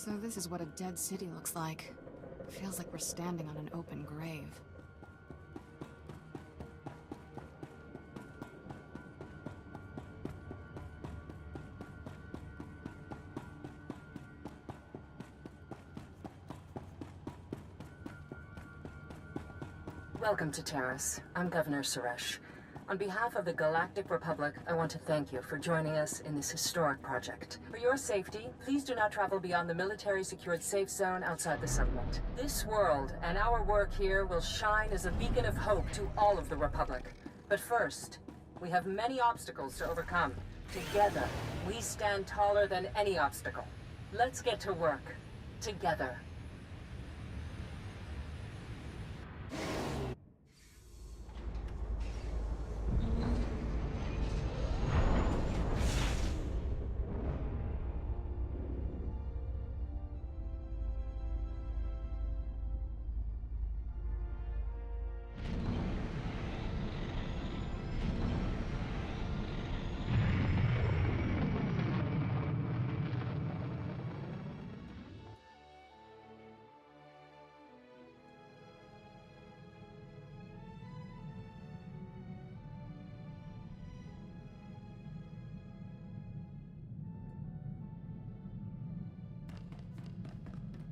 So this is what a dead city looks like. Feels like we're standing on an open grave. Welcome to Terrace. I'm Governor Suresh. On behalf of the Galactic Republic, I want to thank you for joining us in this historic project. For your safety, please do not travel beyond the military-secured safe zone outside the settlement. This world and our work here will shine as a beacon of hope to all of the Republic. But first, we have many obstacles to overcome. Together, we stand taller than any obstacle. Let's get to work. Together.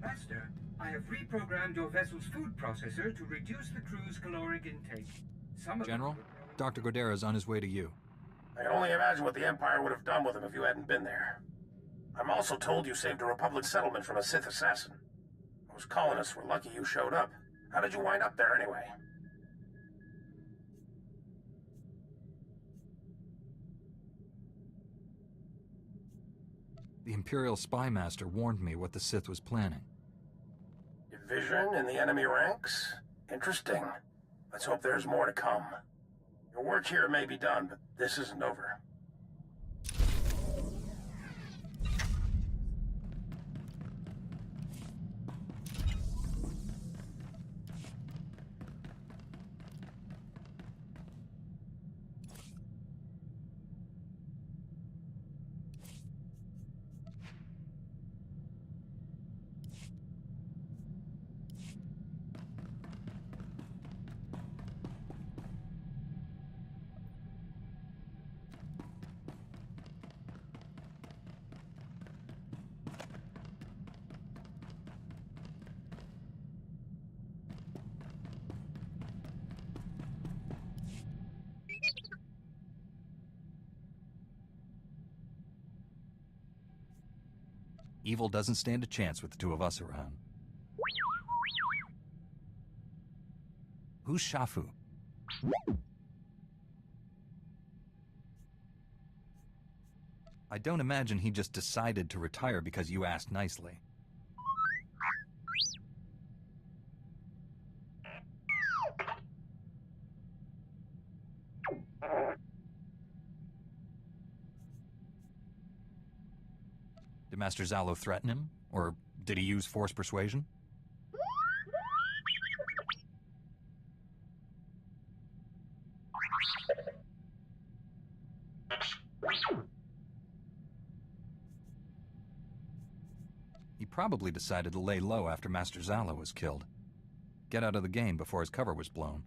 Master, I have reprogrammed your vessel's food processor to reduce the crew's caloric intake. General, Dr. Godera is on his way to you. I can only imagine what the Empire would have done with him if you hadn't been there. I'm also told you saved a Republic settlement from a Sith assassin. Those colonists were lucky you showed up. How did you wind up there anyway? The Imperial Spy Master warned me what the Sith was planning. Division in the enemy ranks? Interesting. Let's hope there's more to come. Your work here may be done, but this isn't over. Evil doesn't stand a chance with the two of us around. Who's Shafu? I don't imagine he just decided to retire because you asked nicely. Did Master Zalo threaten him? Or did he use force persuasion? He probably decided to lay low after Master Zalo was killed. Get out of the game before his cover was blown.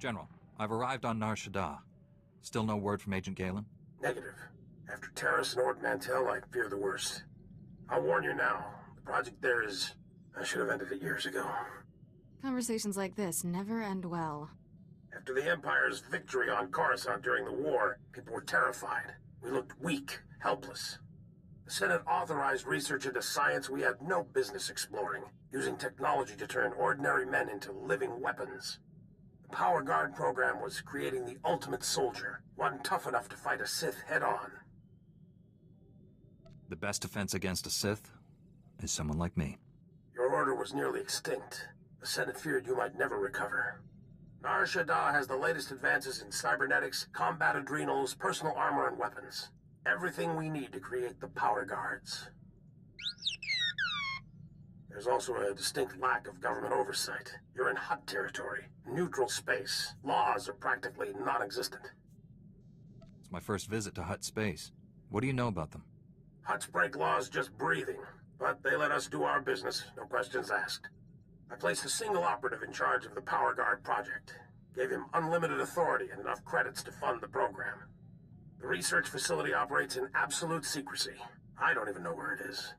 General, I've arrived on Nar Shaddaa. Still no word from Agent Galen? Negative. After Terrace and Ord Mantell, I fear the worst. I'll warn you now. The project there is... I should have ended it years ago. Conversations like this never end well. After the Empire's victory on Coruscant during the war, people were terrified. We looked weak, helpless. The Senate authorized research into science we had no business exploring, using technology to turn ordinary men into living weapons. The Power Guard program was creating the ultimate soldier, one tough enough to fight a Sith head-on. The best defense against a Sith is someone like me. Your order was nearly extinct. The Senate feared you might never recover. Nar Shaddaa has the latest advances in cybernetics, combat adrenals, personal armor, and weapons. Everything we need to create the Power Guards. There's also a distinct lack of government oversight. You're in Hutt territory, neutral space. Laws are practically non-existent. It's my first visit to Hutt space. What do you know about them? Hutts break laws just breathing, but they let us do our business, no questions asked. I placed a single operative in charge of the Power Guard project. Gave him unlimited authority and enough credits to fund the program. The research facility operates in absolute secrecy. I don't even know where it is.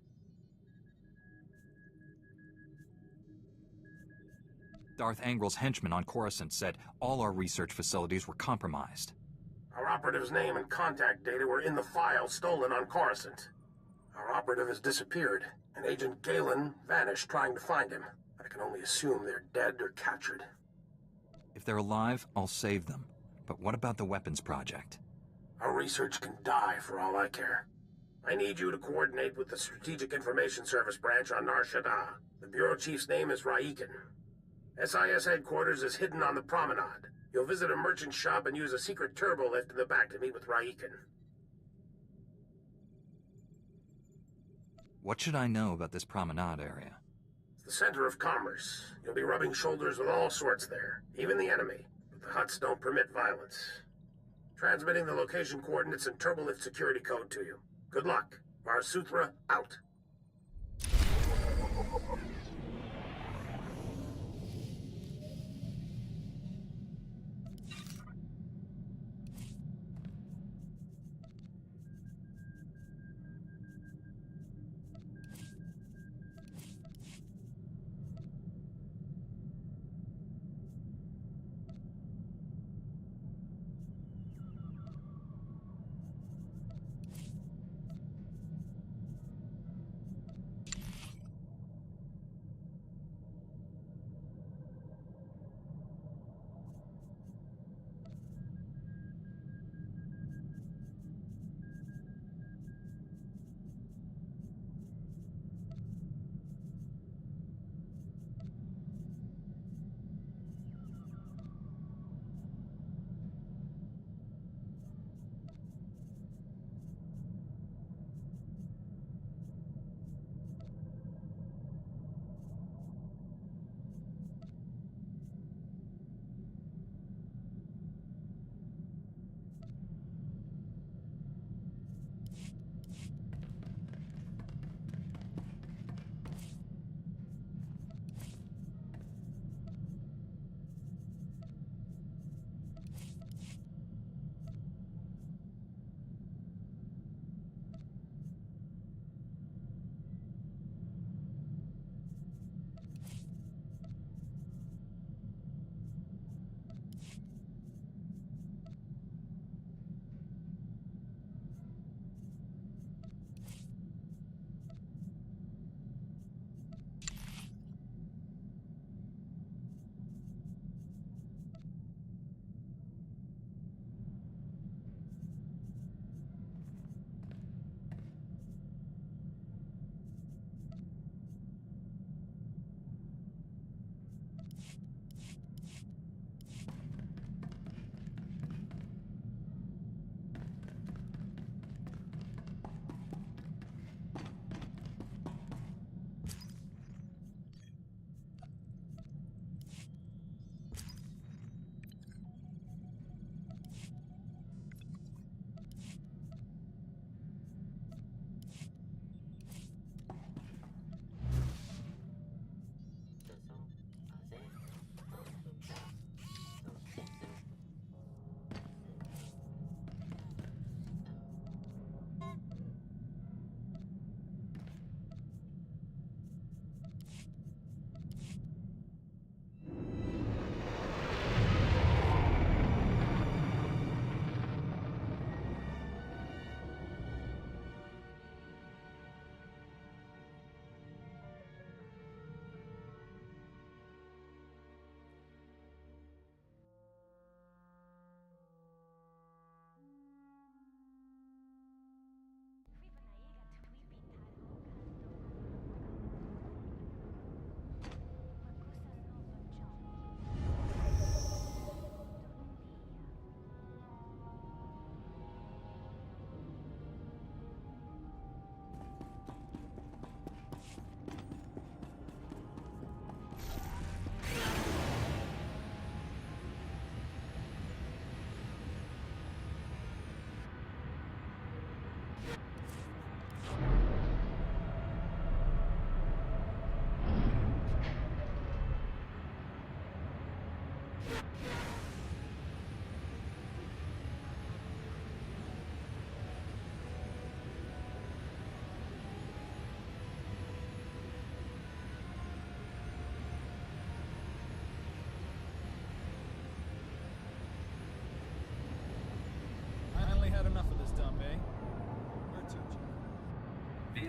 Darth Angrel's henchmen on Coruscant said all our research facilities were compromised. Our operative's name and contact data were in the file stolen on Coruscant. Our operative has disappeared, and Agent Galen vanished trying to find him. I can only assume they're dead or captured. If they're alive, I'll save them. But what about the weapons project? Our research can die for all I care. I need you to coordinate with the Strategic Information Service branch on Nar Shaddaa. The Bureau Chief's name is Raiken. SIS headquarters is hidden on the promenade. You'll visit a merchant shop and use a secret turbo lift in the back to meet with Raiken. What should I know about this promenade area? It's the center of commerce. You'll be rubbing shoulders with all sorts there, even the enemy. But the Hutts don't permit violence. Transmitting the location coordinates and turbolift security code to you. Good luck. Var Suthra, out.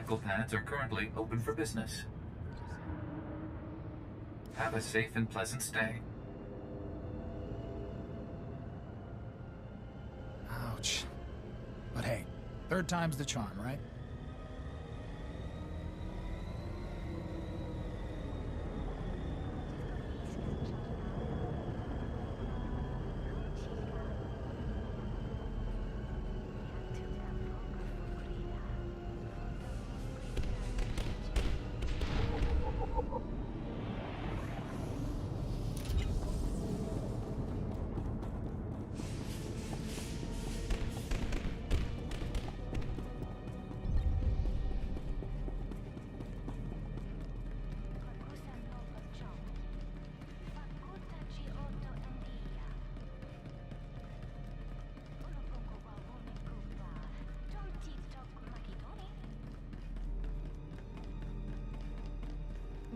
medical pads are currently open for business. Have a safe and pleasant stay. Ouch. But hey, third time's the charm, right?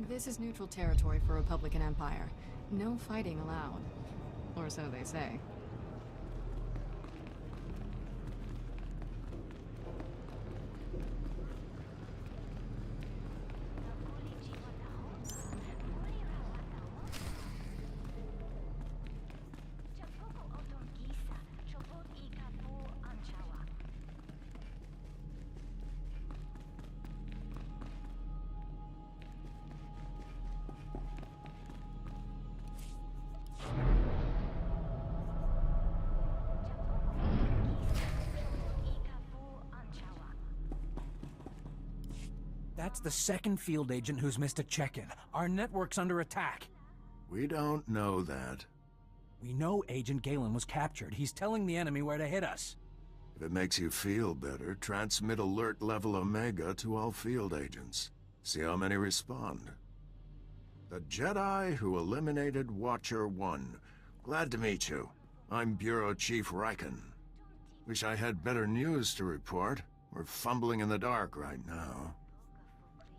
This is neutral territory for Republic and Empire. No fighting allowed. Or so they say. That's the second field agent who's missed a check-in. Our network's under attack. We don't know that. We know Agent Galen was captured. He's telling the enemy where to hit us. If it makes you feel better, transmit alert level Omega to all field agents. See how many respond. The Jedi who eliminated Watcher 1. Glad to meet you. I'm Bureau Chief Riken. Wish I had better news to report. We're fumbling in the dark right now.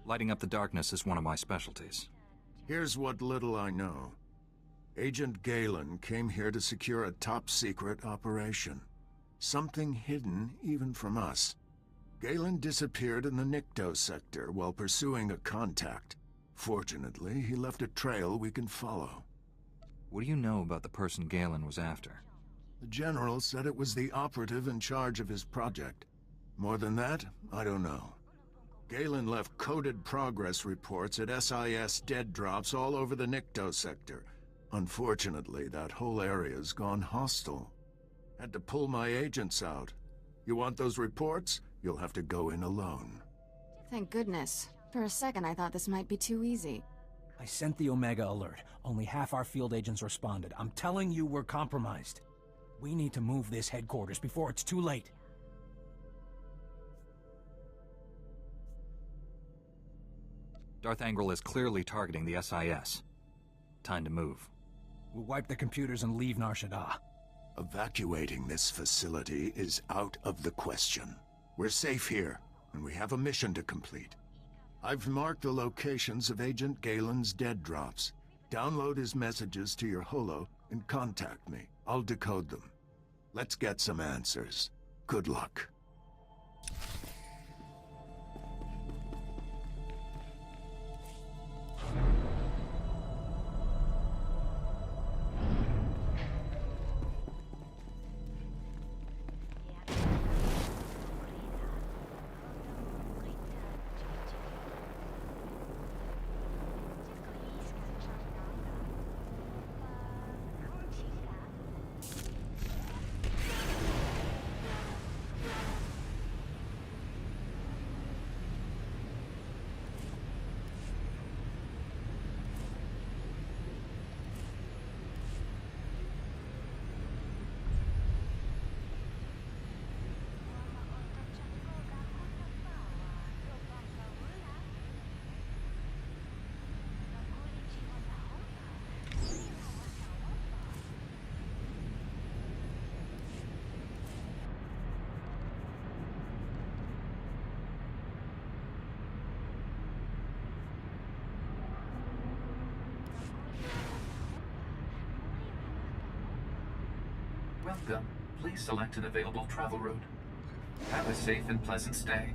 Lighting up the darkness is one of my specialties. Here's what little I know. Agent Galen came here to secure a top-secret operation. Something hidden even from us. Galen disappeared in the Nikto sector while pursuing a contact. Fortunately, he left a trail we can follow. What do you know about the person Galen was after? The General said it was the operative in charge of his project. More than that, I don't know. Galen left coded progress reports at SIS dead drops all over the Nikto sector. Unfortunately, that whole area's gone hostile. Had to pull my agents out. You want those reports? You'll have to go in alone. Thank goodness. For a second I thought this might be too easy. I sent the Omega alert. Only half our field agents responded. I'm telling you, we're compromised. We need to move this headquarters before it's too late. Darth Angral is clearly targeting the SIS. Time to move. We'll wipe the computers and leave Nar Shaddaa. Evacuating this facility is out of the question. We're safe here, and we have a mission to complete. I've marked the locations of Agent Galen's dead drops. Download his messages to your holo and contact me. I'll decode them. Let's get some answers. Good luck. Welcome. Please select an available travel route. Have a safe and pleasant stay.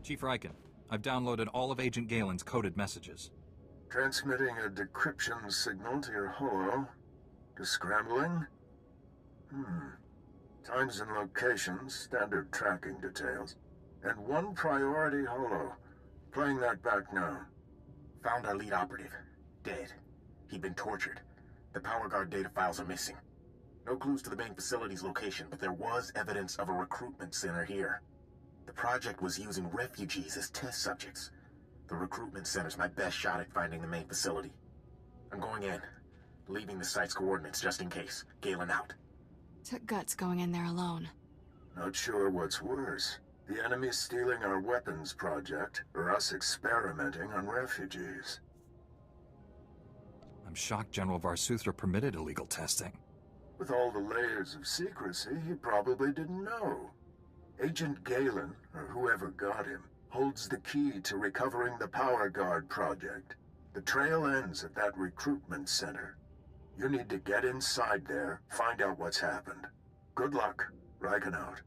Chief Riken, I've downloaded all of Agent Galen's coded messages. Transmitting a decryption signal to your holo. Descrambling? Times and locations, standard tracking details. And one priority holo. Playing that back now. Found our lead operative. Dead. He'd been tortured. The Power Guard data files are missing. No clues to the main facility's location, but there was evidence of a recruitment center here. The project was using refugees as test subjects. The recruitment center's my best shot at finding the main facility. I'm going in, leaving the site's coordinates just in case. Galen out. Took guts going in there alone. Not sure what's worse. The enemy stealing our weapons project, or us experimenting on refugees. I'm shocked General Varsuthra permitted illegal testing. With all the layers of secrecy, he probably didn't know. Agent Galen, or whoever got him, holds the key to recovering the Power Guard project. The trail ends at that recruitment center. You need to get inside there, find out what's happened. Good luck. Riken out.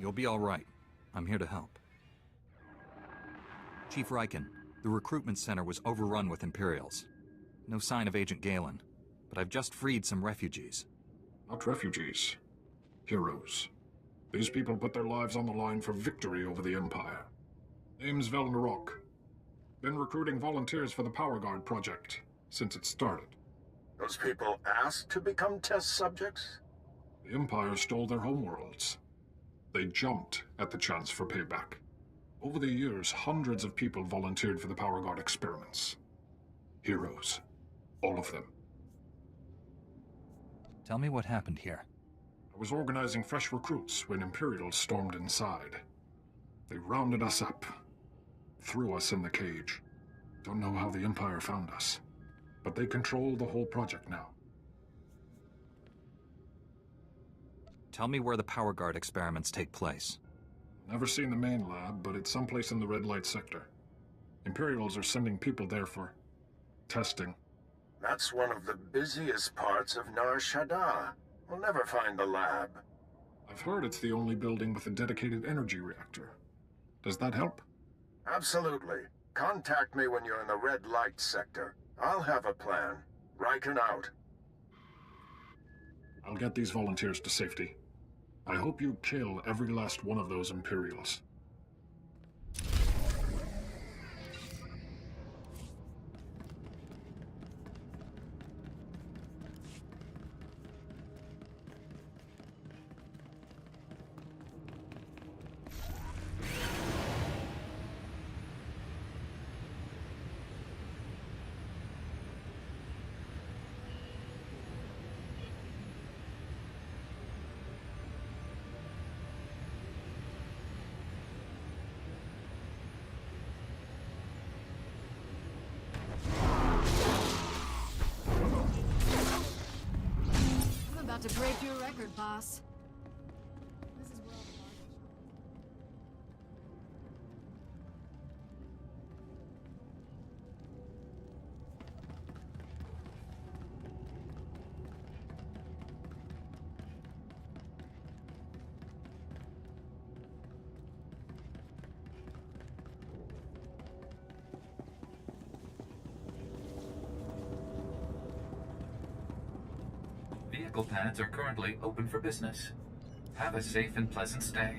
You'll be all right. I'm here to help. Chief Riken, the recruitment center was overrun with Imperials. No sign of Agent Galen, but I've just freed some refugees. Not refugees. Heroes. These people put their lives on the line for victory over the Empire. Name's Velnarok. Been recruiting volunteers for the Power Guard project since it started. Those people asked to become test subjects? The Empire stole their homeworlds. They jumped at the chance for payback. Over the years, hundreds of people volunteered for the Power Guard experiments. Heroes. All of them. Tell me what happened here. I was organizing fresh recruits when Imperials stormed inside. They rounded us up. Threw us in the cage. Don't know how the Empire found us. But they control the whole project now. Tell me where the Power Guard experiments take place. Never seen the main lab, but it's someplace in the red light sector. Imperials are sending people there for testing. That's one of the busiest parts of Nar Shaddaa. We'll never find the lab. I've heard it's the only building with a dedicated energy reactor. Does that help? Absolutely. Contact me when you're in the red light sector. I'll have a plan. Riken out. I'll get these volunteers to safety. I hope you kill every last one of those Imperials. To break your record, boss. medical pads are currently open for business. Have a safe and pleasant stay.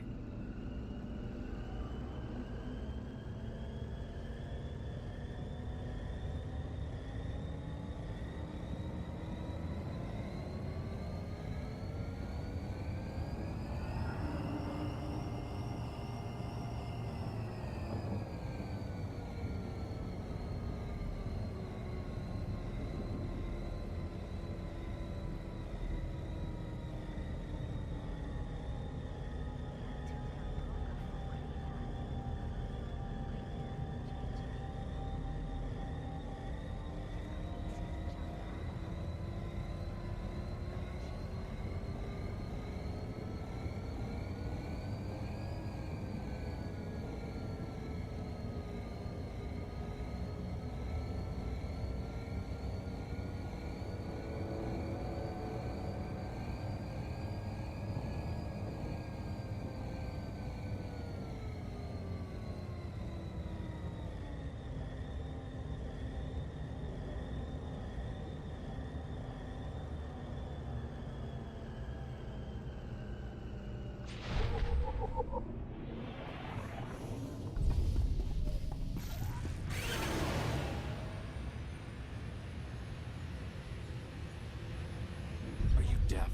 Are you deaf?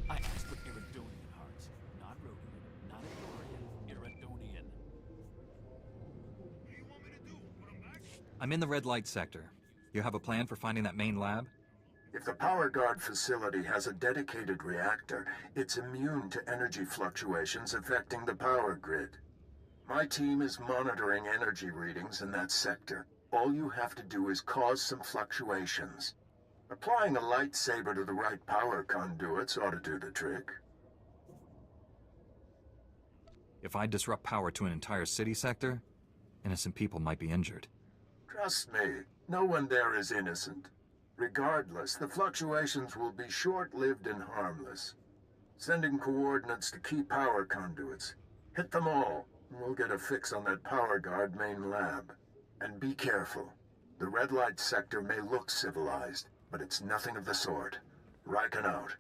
I asked for Iridonian hearts. Not Rhodian, not Ithorian, Iridonian. I'm in the red light sector. You have a plan for finding that main lab? If the power guard facility has a dedicated reactor, it's immune to energy fluctuations affecting the power grid. My team is monitoring energy readings in that sector. All you have to do is cause some fluctuations. Applying a lightsaber to the right power conduits ought to do the trick. If I disrupt power to an entire city sector, innocent people might be injured. Trust me, no one there is innocent. Regardless, the fluctuations will be short-lived and harmless. Sending coordinates to key power conduits. Hit them all, and we'll get a fix on that power guard main lab. And be careful. The red light sector may look civilized, but it's nothing of the sort. Riken out.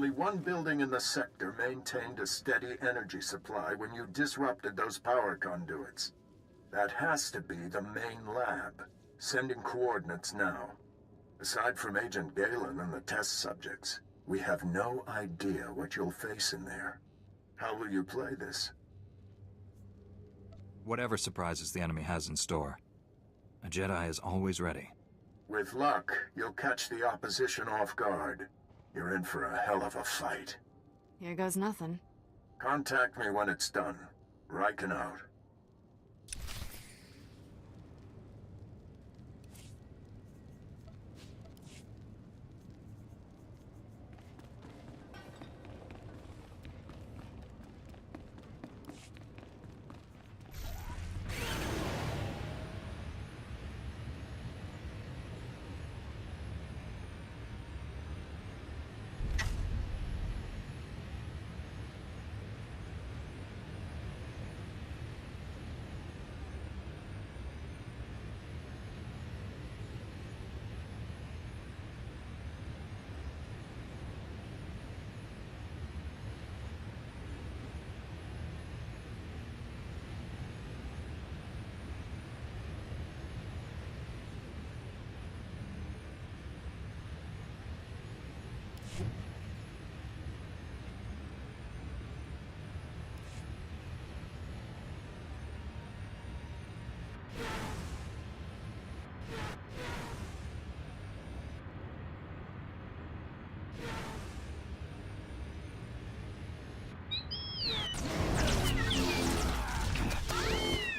Only one building in the sector maintained a steady energy supply when you disrupted those power conduits. That has to be the main lab. Sending coordinates now. Aside from Agent Galen and the test subjects, we have no idea what you'll face in there. How will you play this? Whatever surprises the enemy has in store, a Jedi is always ready. With luck, you'll catch the opposition off guard. You're in for a hell of a fight. Here goes nothing. Contact me when it's done. Riken out.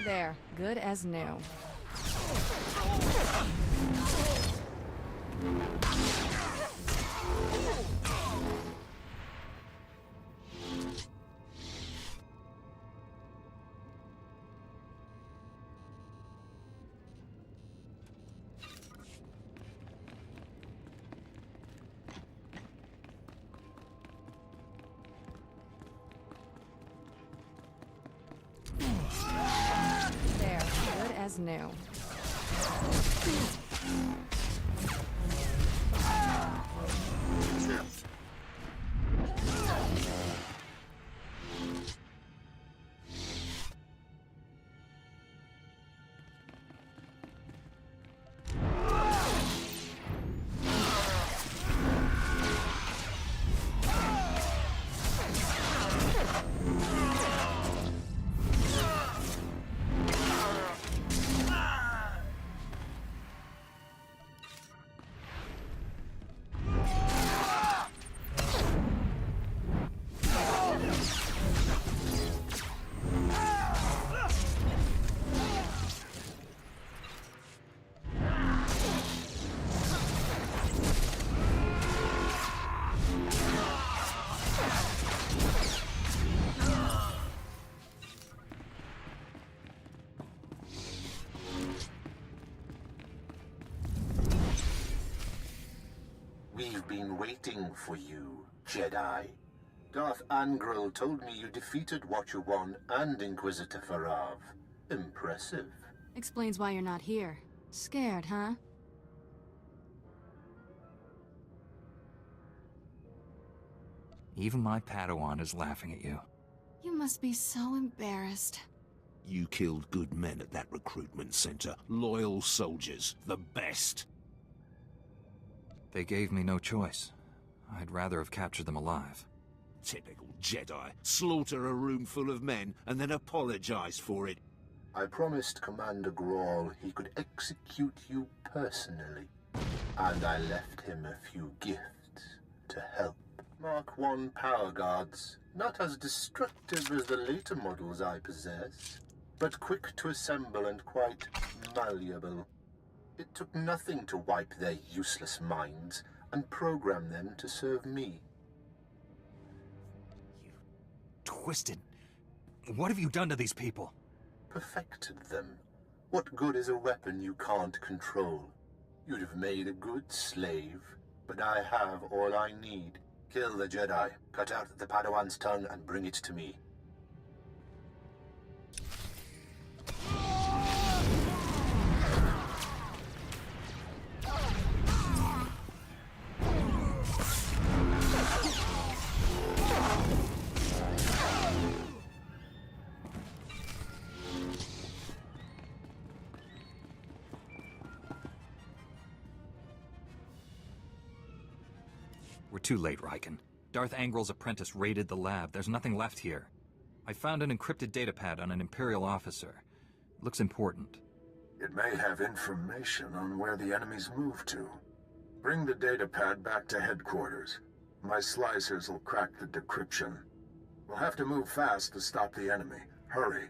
There, good as new. There, good as new. We've been waiting for you, Jedi. Darth Angral told me you defeated Watcher 1 and Inquisitor Farav. Impressive. Explains why you're not here. Scared, huh? Even my Padawan is laughing at you. You must be so embarrassed. You killed good men at that recruitment center. Loyal soldiers. The best. They gave me no choice. I'd rather have captured them alive. Typical Jedi. Slaughter a room full of men and then apologize for it. I promised Commander Grawl he could execute you personally. And I left him a few gifts to help. Mark 1 power guards. Not as destructive as the later models I possess, but quick to assemble and quite malleable. It took nothing to wipe their useless minds and program them to serve me. You twisted... What have you done to these people? Perfected them. What good is a weapon you can't control? You'd have made a good slave, but I have all I need. Kill the Jedi, cut out the Padawan's tongue, and bring it to me. too late, Riken. Darth Angrel's apprentice raided the lab. There's nothing left here. I found an encrypted datapad on an Imperial officer. Looks important. It may have information on where the enemies moved to. Bring the datapad back to headquarters. My slicers will crack the decryption. We'll have to move fast to stop the enemy. Hurry.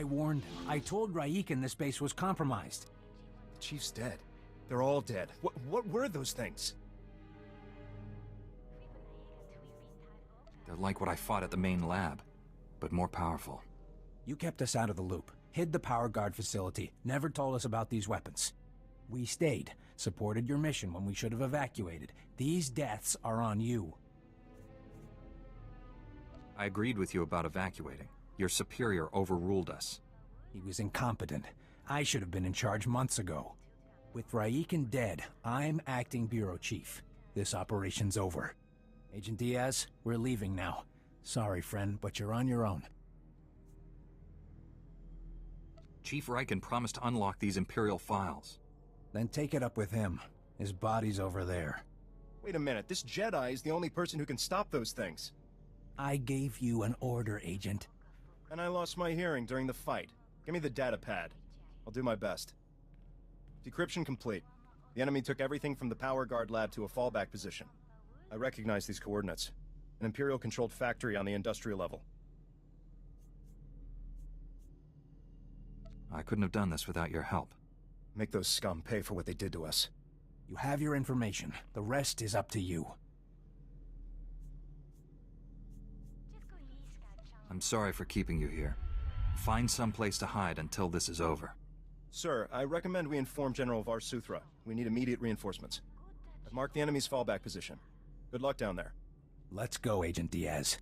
I warned him. I told Raiken this base was compromised. The Chief's dead. They're all dead. What were those things? They're like what I fought at the main lab, but more powerful. You kept us out of the loop, hid the power guard facility, never told us about these weapons. We stayed, supported your mission when we should have evacuated. These deaths are on you. I agreed with you about evacuating. Your superior overruled us. He was incompetent. I should have been in charge months ago. With Raiken dead, I'm acting bureau chief. This operation's over. Agent Diaz, we're leaving now. Sorry, friend, but you're on your own. Chief Riken promised to unlock these Imperial files. Then take it up with him. His body's over there. Wait a minute, this Jedi is the only person who can stop those things. I gave you an order, Agent. And I lost my hearing during the fight. Give me the data pad. I'll do my best. Decryption complete. The enemy took everything from the power guard lab to a fallback position. I recognize these coordinates. An Imperial-controlled factory on the industrial level. I couldn't have done this without your help. Make those scum pay for what they did to us. You have your information. The rest is up to you. I'm sorry for keeping you here. Find some place to hide until this is over. Sir, I recommend we inform General Varsuthra. We need immediate reinforcements. I've marked the enemy's fallback position. Good luck down there. Let's go, Agent Diaz.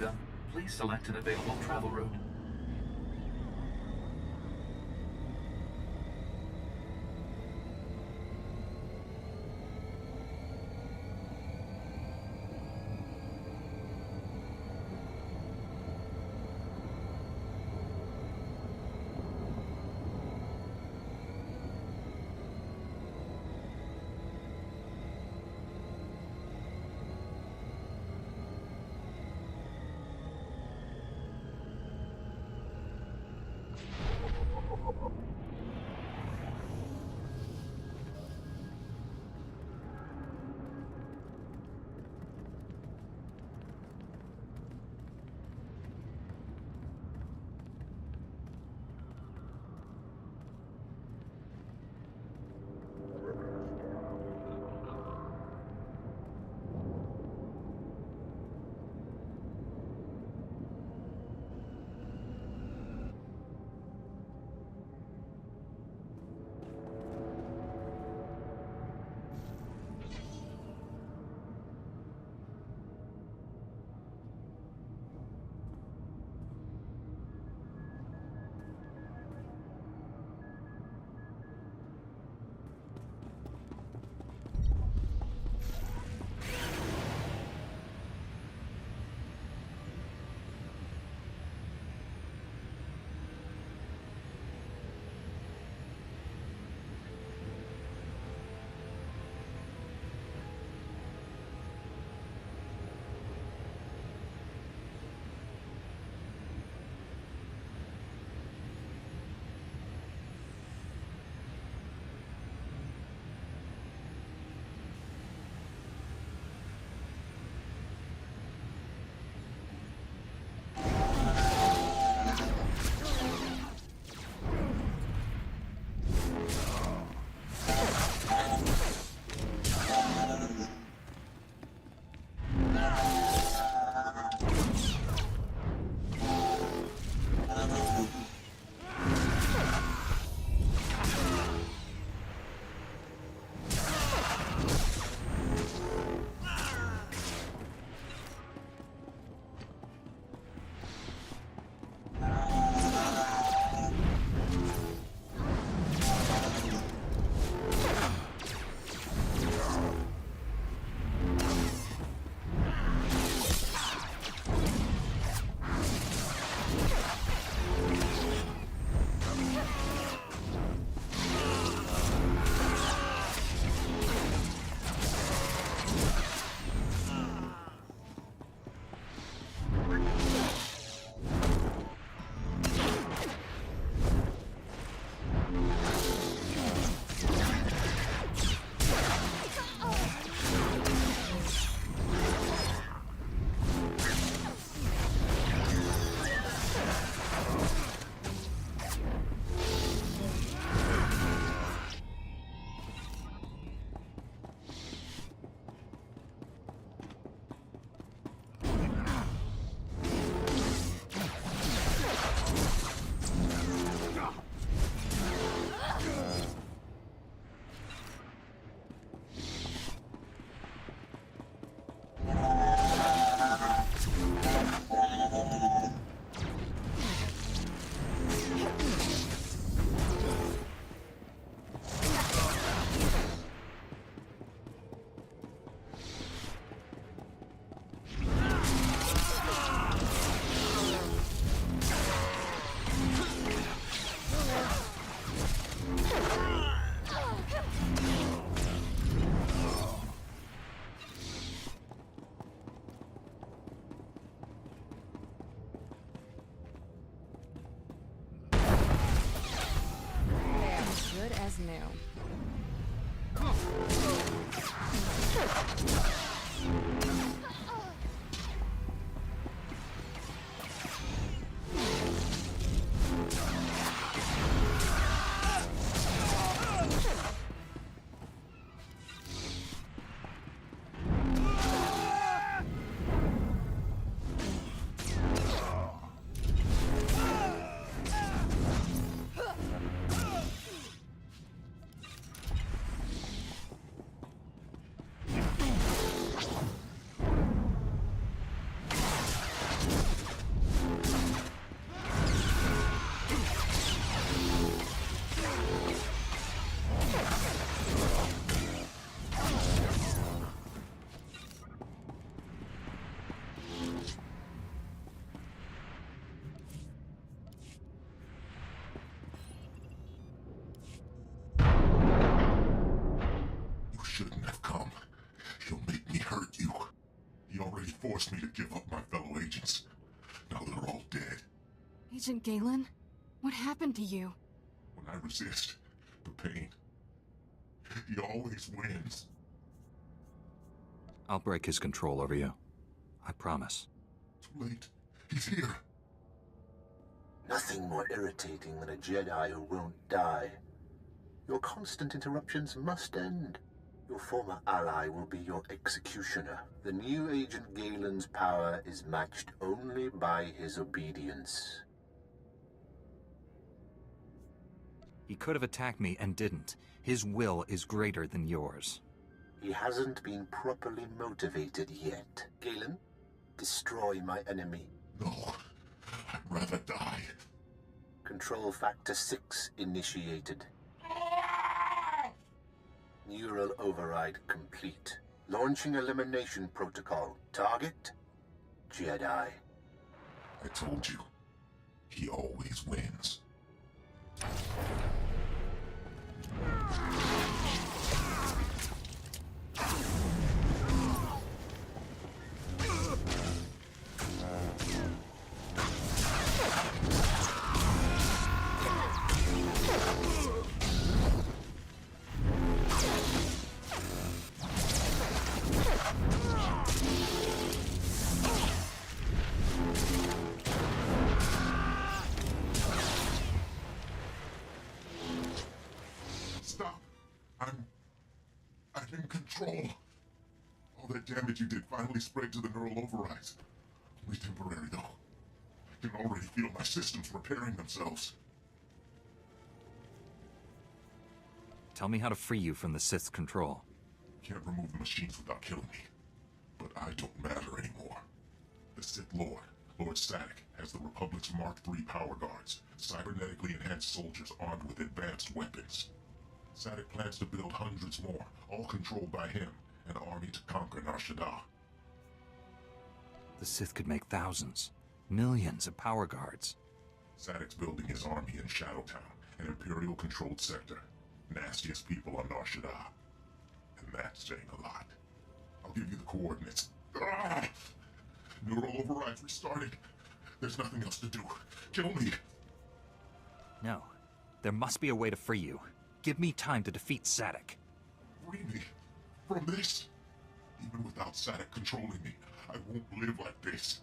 Welcome. Please select an available travel route. forced me to give up my fellow agents. Now they're all dead. Agent Galen? What happened to you? When I resist the pain, he always wins. I'll break his control over you. I promise. Too late. He's here. Nothing more irritating than a Jedi who won't die. Your constant interruptions must end. Your former ally will be your executioner. The new Agent Galen's power is matched only by his obedience. He could have attacked me and didn't. His will is greater than yours. He hasn't been properly motivated yet. Galen, destroy my enemy. No, I'd rather die. Control Factor 6 initiated. Neural override complete. Launching elimination protocol. Target? Jedi. I told you, he always wins. I'm in control. All that damage you did finally spread to the neural overrides. Only temporary, though. I can already feel my systems repairing themselves. Tell me how to free you from the Sith's control. Can't remove the machines without killing me. But I don't matter anymore. The Sith Lord, Lord Sadek, has the Republic's Mark III power guards, cybernetically enhanced soldiers armed with advanced weapons. Sadek plans to build hundreds more, all controlled by him, an army to conquer Nar Shaddaa. The Sith could make thousands, millions of power guards. Sadek's building his army in Shadowtown, an Imperial-controlled sector. Nastiest people on Nar Shaddaa. And that's saying a lot. I'll give you the coordinates. Ah! Neural overrides restarted. There's nothing else to do. Kill me. No. There must be a way to free you. Give me time to defeat Sadek. Free me from this. Even without Sadek controlling me, I won't live like this.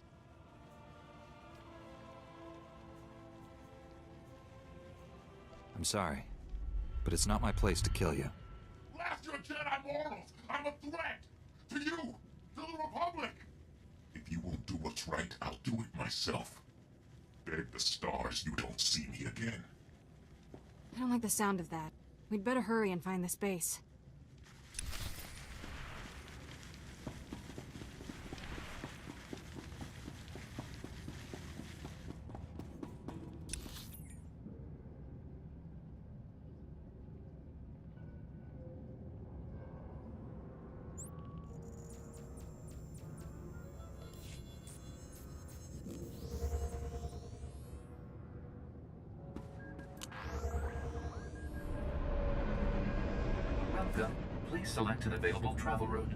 I'm sorry, but it's not my place to kill you. Blast your Jedi morals! I'm a threat! To you! To the Republic! If you won't do what's right, I'll do it myself. Beg the stars you don't see me again. I don't like the sound of that. We'd better hurry and find this base. Welcome. Please select an available travel route.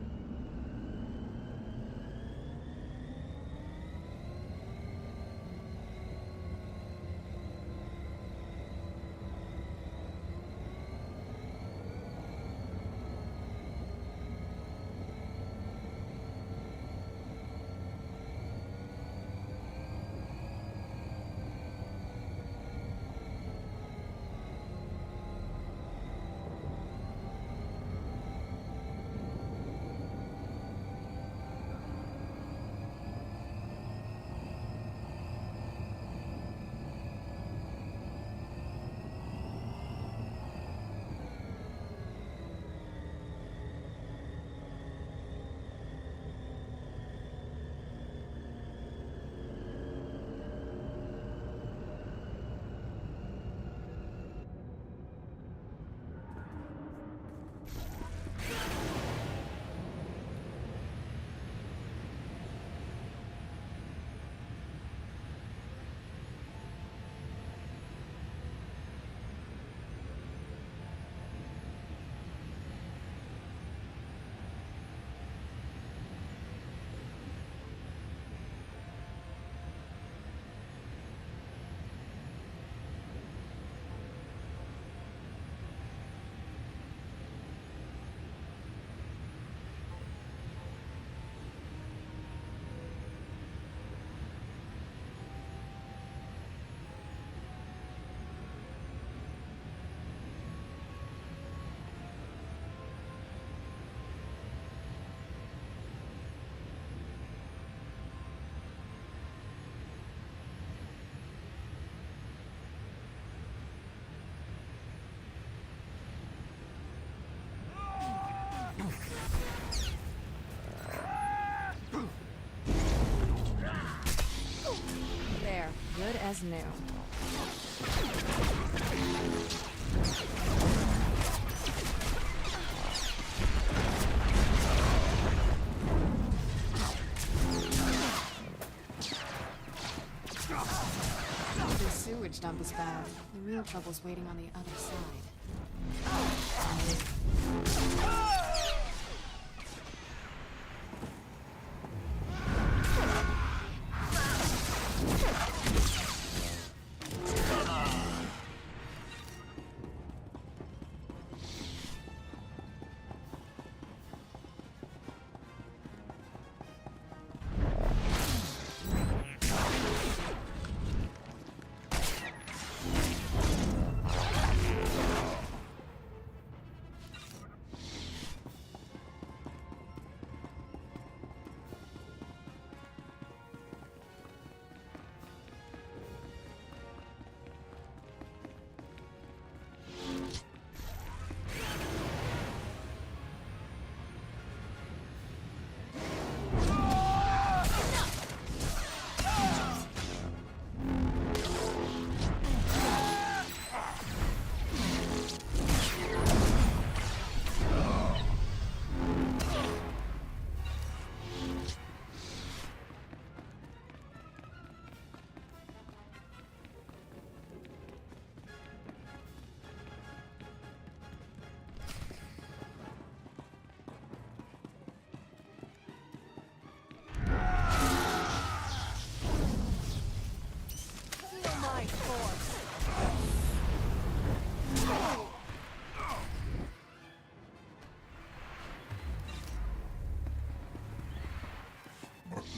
as new. The sewage dump is bad. The real trouble's waiting on the other side.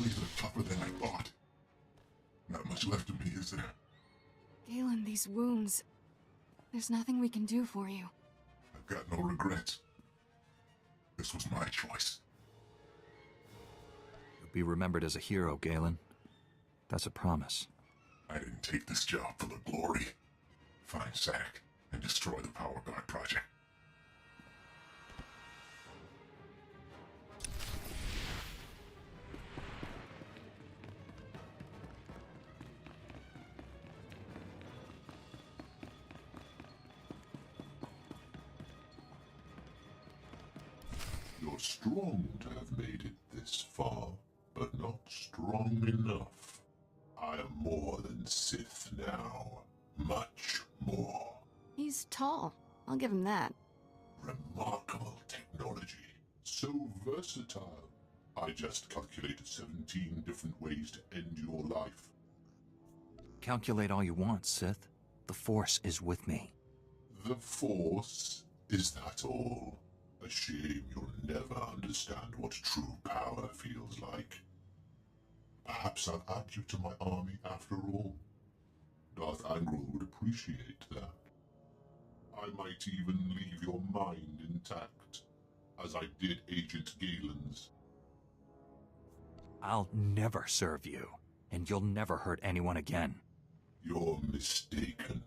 These are tougher than I thought. Not much left of me, is there? Galen, these wounds... There's nothing we can do for you. I've got no regrets. This was my choice. You'll be remembered as a hero, Galen. That's a promise. I didn't take this job for the glory. Find Sadek and destroy the Power Guard project. You're strong to have made it this far, but not strong enough. I am more than Sith now. Much more. He's tall. I'll give him that. Remarkable technology. So versatile. I just calculated 17 different ways to end your life. Calculate all you want, Sith. The Force is with me. The Force? Is that all? A shame you'll never understand what true power feels like. Perhaps I'll add you to my army after all. Darth Angral would appreciate that. I might even leave your mind intact, as I did Agent Galen's. I'll never serve you, and you'll never hurt anyone again. You're mistaken.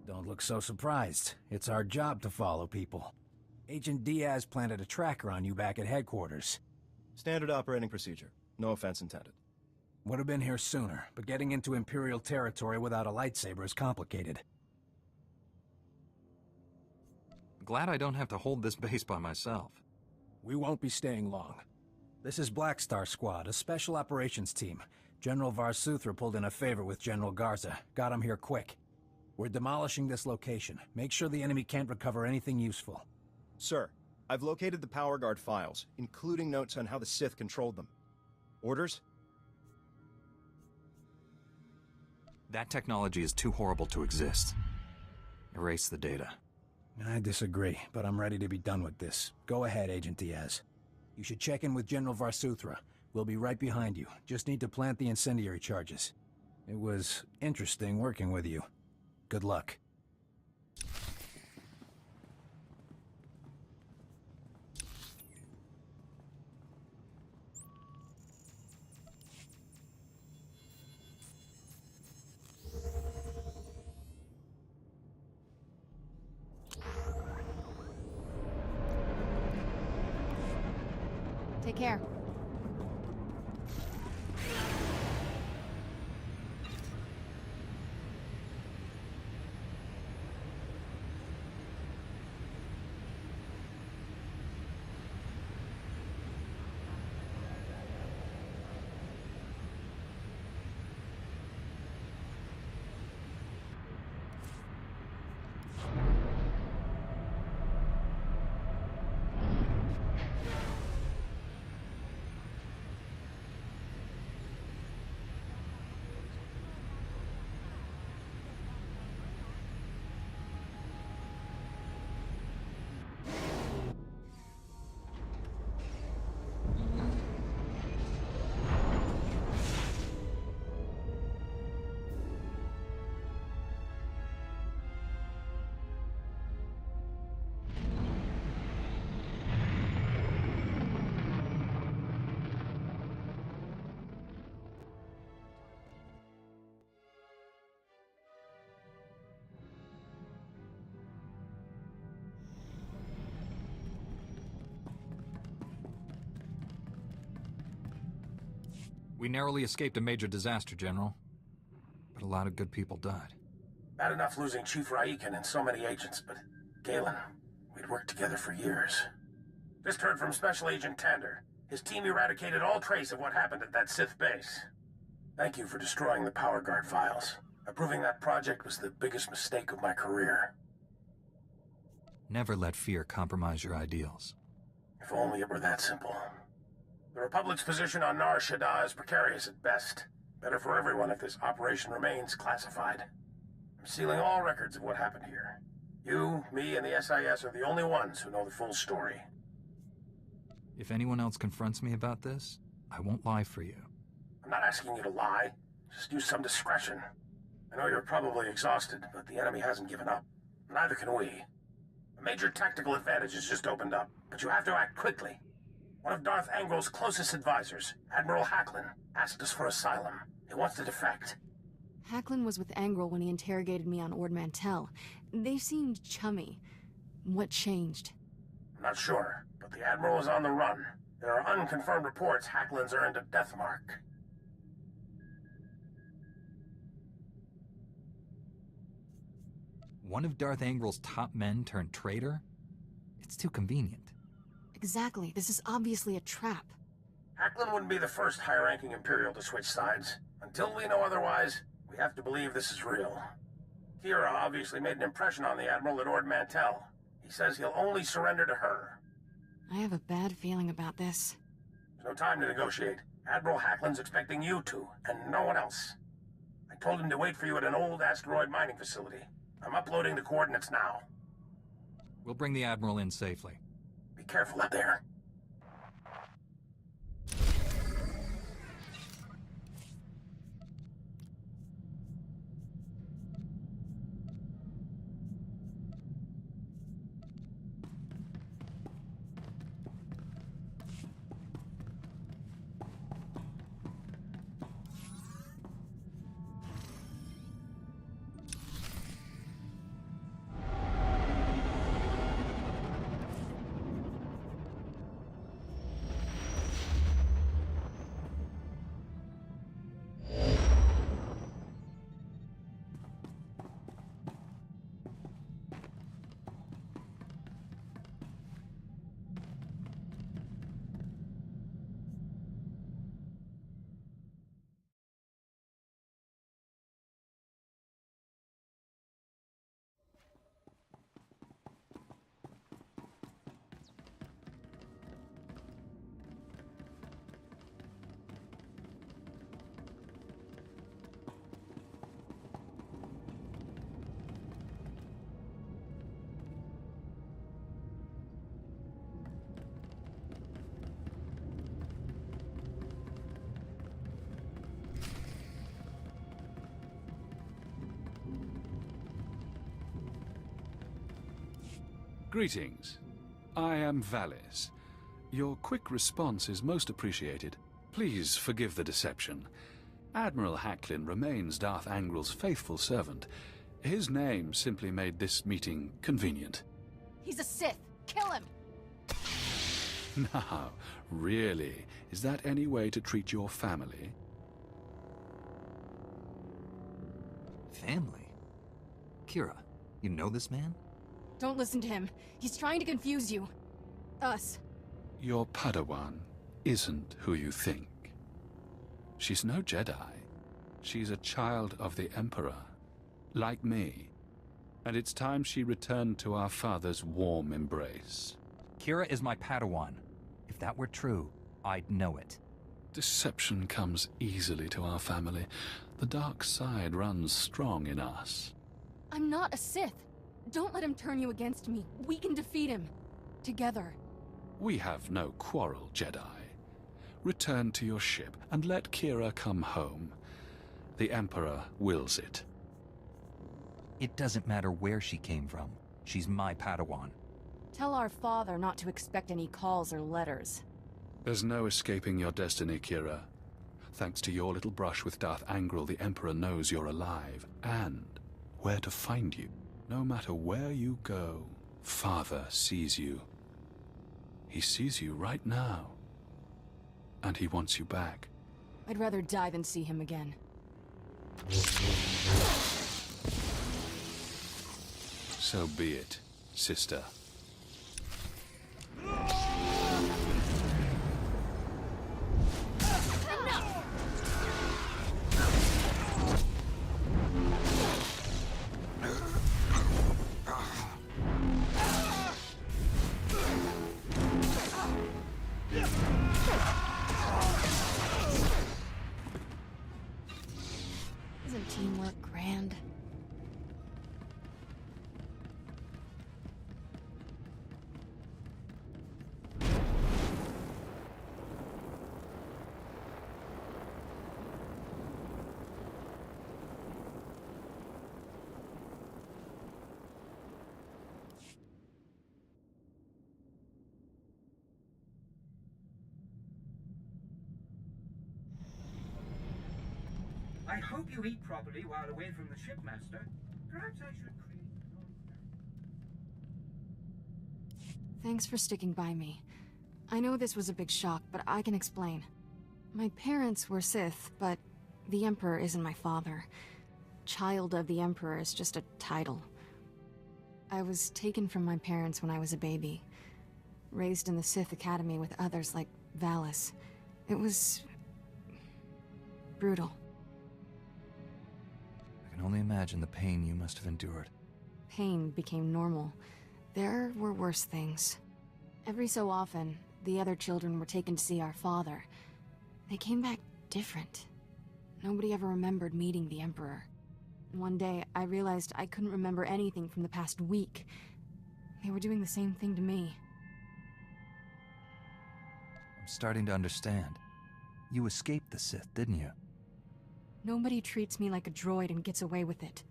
Don't look so surprised. It's our job to follow people. Agent Diaz planted a tracker on you back at headquarters. Standard operating procedure. No offense intended. Would have been here sooner, but getting into Imperial territory without a lightsaber is complicated. Glad I don't have to hold this base by myself. We won't be staying long. This is Black Star Squad, a special operations team. General Varsuthra pulled in a favor with General Garza. Got him here quick. We're demolishing this location. Make sure the enemy can't recover anything useful. Sir, I've located the Power Guard files, including notes on how the Sith controlled them. Orders? That technology is too horrible to exist. Erase the data. I disagree, but I'm ready to be done with this. Go ahead, Agent Diaz. You should check in with General Varsuthra. We'll be right behind you. Just need to plant the incendiary charges. It was interesting working with you. Good luck. Take care. We narrowly escaped a major disaster, General. But a lot of good people died. Bad enough losing Chief Raiken and so many agents, but Galen, we'd worked together for years. Just heard from Special Agent Tander. His team eradicated all trace of what happened at that Sith base. Thank you for destroying the Power Guard files. Approving that project was the biggest mistake of my career. Never let fear compromise your ideals. If only it were that simple. The Republic's position on Nar Shaddaa is precarious at best. Better for everyone if this operation remains classified. I'm sealing all records of what happened here. You, me, and the SIS are the only ones who know the full story. If anyone else confronts me about this, I won't lie for you. I'm not asking you to lie. Just use some discretion. I know you're probably exhausted, but the enemy hasn't given up. Neither can we. A major tactical advantage has just opened up, but you have to act quickly. One of Darth Angrel's closest advisors, Admiral Hacklin, asked us for asylum. He wants to defect. Hacklin was with Angrel when he interrogated me on Ord Mantell. They seemed chummy. What changed? I'm not sure, but the Admiral is on the run. There are unconfirmed reports Hacklin's earned a death mark. One of Darth Angrel's top men turned traitor? It's too convenient. Exactly. This is obviously a trap. Hacklin wouldn't be the first high-ranking Imperial to switch sides. Until we know otherwise, we have to believe this is real. Kira obviously made an impression on the Admiral at Ord Mantell. He says he'll only surrender to her. I have a bad feeling about this. There's no time to negotiate. Admiral Hacklin's expecting you to, and no one else. I told him to wait for you at an old asteroid mining facility. I'm uploading the coordinates now. We'll bring the Admiral in safely. Be careful out there. Greetings. I am Valis. Your quick response is most appreciated. Please forgive the deception. Admiral Hacklin remains Darth Angrel's faithful servant. His name simply made this meeting convenient. He's a Sith. Kill him! Now, really, is that any way to treat your family? Family? Kira, you know this man? Don't listen to him. He's trying to confuse you. Us. Your Padawan isn't who you think. She's no Jedi. She's a child of the Emperor, like me. And it's time she returned to our father's warm embrace. Kira is my Padawan. If that were true, I'd know it. Deception comes easily to our family. The dark side runs strong in us. I'm not a Sith. Don't let him turn you against me. We can defeat him. Together. We have no quarrel, Jedi. Return to your ship and let Kira come home. The Emperor wills it. It doesn't matter where she came from. She's my Padawan. Tell our father not to expect any calls or letters. There's no escaping your destiny, Kira. Thanks to your little brush with Darth Angrel, the Emperor knows you're alive, and where to find you. No matter where you go, Father sees you. He sees you right now. And he wants you back. I'd rather die than see him again. So be it, sister. Isn't teamwork grand? I hope you eat properly while away from the shipmaster. Perhaps I should create... Thanks for sticking by me. I know this was a big shock, but I can explain. My parents were Sith, but the Emperor isn't my father. Child of the Emperor is just a title. I was taken from my parents when I was a baby. Raised in the Sith Academy with others like Valis. It was... brutal. I can only imagine the pain you must have endured. Pain became normal. There were worse things. Every so often, the other children were taken to see our father. They came back different. Nobody ever remembered meeting the Emperor. One day, I realized I couldn't remember anything from the past week. They were doing the same thing to me. I'm starting to understand. You escaped the Sith, didn't you? Nobody treats me like a droid and gets away with it.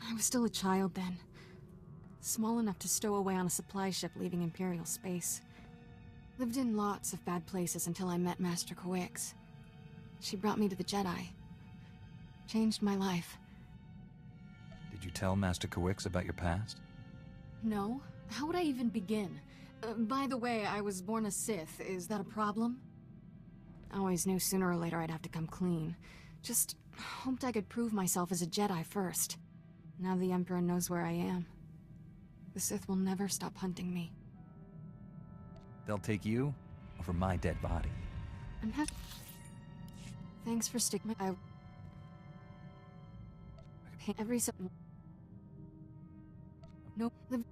I was still a child then. Small enough to stow away on a supply ship leaving Imperial space. Lived in lots of bad places until I met Master Coix. She brought me to the Jedi. Changed my life. Did you tell Master Coix about your past? No. How would I even begin? By the way, I was born a Sith. Is that a problem? I always knew sooner or later I'd have to come clean. Just hoped I could prove myself as a Jedi first. Now the Emperor knows where I am. The Sith will never stop hunting me. They'll take you over my dead body. I'm happy. Thanks for sticking. I every so. No. Did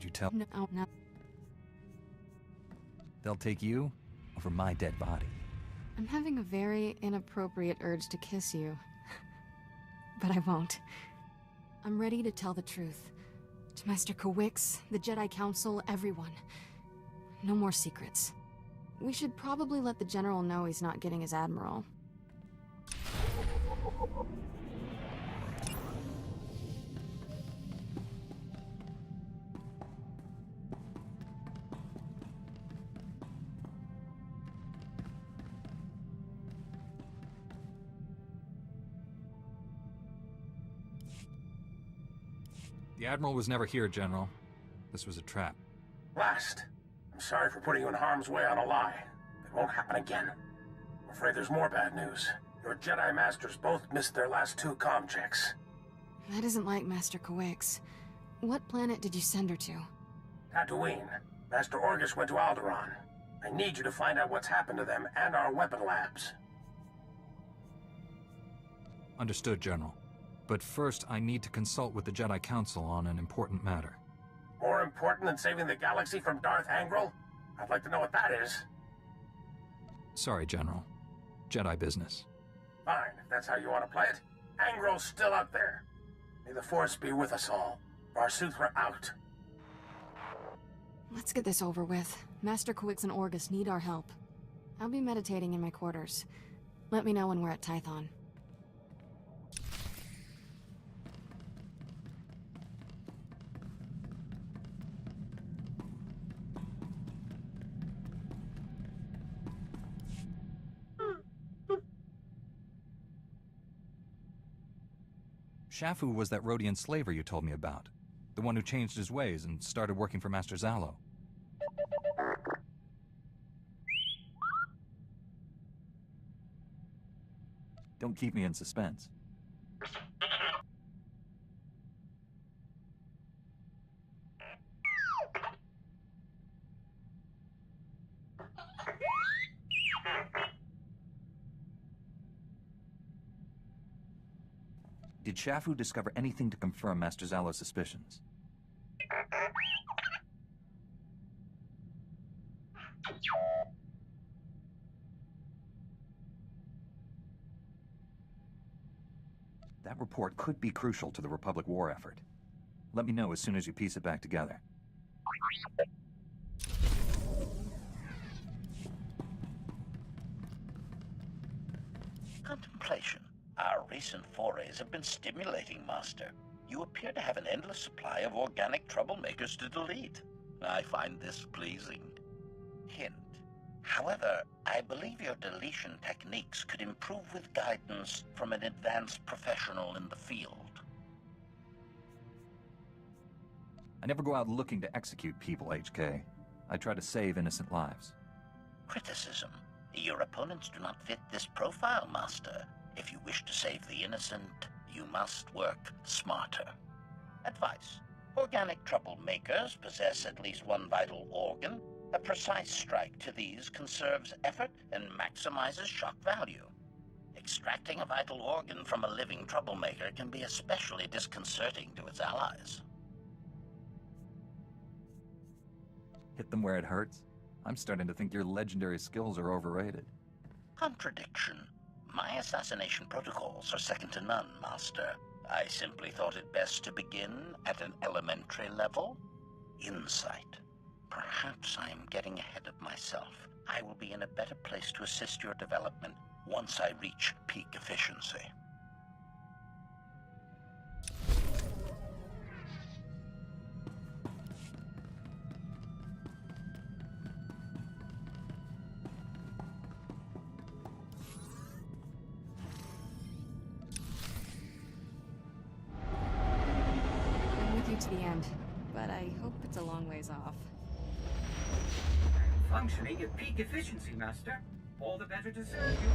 you tell? No. No. They'll take you over my dead body. I'm having a very inappropriate urge to kiss you. But I won't. I'm ready to tell the truth. To Master Coix, the Jedi Council, everyone. No more secrets. We should probably let the General know he's not getting his Admiral. The Admiral was never here, General. This was a trap. Last. I'm sorry for putting you in harm's way on a lie. It won't happen again. I'm afraid there's more bad news. Your Jedi Masters both missed their last 2 comm checks. That isn't like Master Kawix. What planet did you send her to? Tatooine. Master Orgus went to Alderaan. I need you to find out what's happened to them and our weapon labs. Understood, General. But first, I need to consult with the Jedi Council on an important matter. More important than saving the galaxy from Darth Angral? I'd like to know what that is. Sorry, General. Jedi business. Fine, if that's how you want to play it. Angral's still out there. May the Force be with us all. Barsuth, we're out. Let's get this over with. Master Kawix and Orgus need our help. I'll be meditating in my quarters. Let me know when we're at Tython. Shafu was that Rhodian slaver you told me about. The one who changed his ways and started working for Master Zalo. Don't keep me in suspense. Did Shafu discover anything to confirm Master Zalo's suspicions? That report could be crucial to the Republic war effort. Let me know as soon as you piece it back together. Contemplation. Our recent forays have been stimulating, Master. You appear to have an endless supply of organic troublemakers to delete. I find this pleasing. Hint. However, I believe your deletion techniques could improve with guidance from an advanced professional in the field. I never go out looking to execute people, HK. I try to save innocent lives. Criticism. Your opponents do not fit this profile, Master. If you wish to save the innocent, you must work smarter. Advice. Organic troublemakers possess at least one vital organ. A precise strike to these conserves effort and maximizes shock value. Extracting a vital organ from a living troublemaker can be especially disconcerting to its allies. Hit them where it hurts? I'm starting to think your legendary skills are overrated. Contradiction. My assassination protocols are second to none, Master. I simply thought it best to begin at an elementary level. Insight. Perhaps I am getting ahead of myself. I will be in a better place to assist your development once I reach peak efficiency. I'm with you to the end, but I hope it's a long ways off. Functioning at peak efficiency, Master. All the better to serve you.